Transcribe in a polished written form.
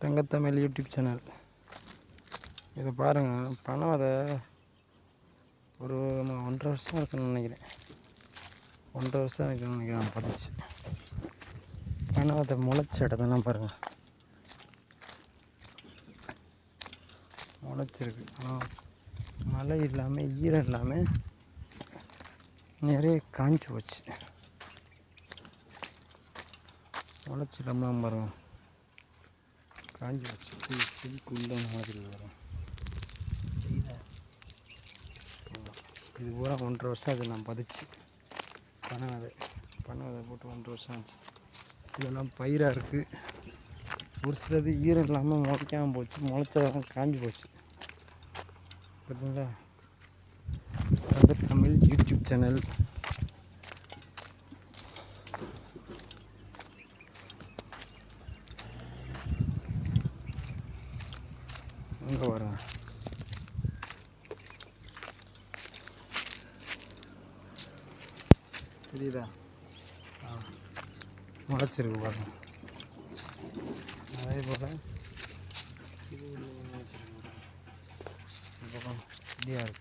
தங்கத்தமிழ் YouTube channel. இதை பாருங்கள், பணம் அதை ஒரு 1.5 வருஷம் இருக்குன்னு நினைக்கிறேன். 1.5 வருஷம் இருக்குன்னு நினைக்கிறேன் பதிச்சு. பணம் அதை முளைச்ச இடத்தெல்லாம் பாருங்கள், முளைச்சிருக்கு. ஆனால் மழை இல்லாமல் ஈரம் இல்லாமல் நிறைய காஞ்சி போச்சு. முளைச்சிடலாம் பாருங்கள், காஞ்சி வச்சு செடிக்குள்ள மாதிரி வரும். இது பூரா 1.5 வருஷம் அது நான் பதிச்சு பணம் அதை போட்டு 1.5 வருஷம் ஆச்சு. இதெல்லாம் பயிராக இருக்குது. ஒரு சிலது ஈரம் இல்லாமல் முளைக்காமல் போச்சு, முளைச்சதெல்லாம் காஞ்சி போச்சு. பார்த்தீங்களா? தங்கத்தமிழ் யூடியூப் சேனல். அங்கே வரேன். தெரியுதா? முளைச்சிருக்கு பாருங்க. அதே போல் இது முளைச்சிருக்கு. செடியாக இருக்குது.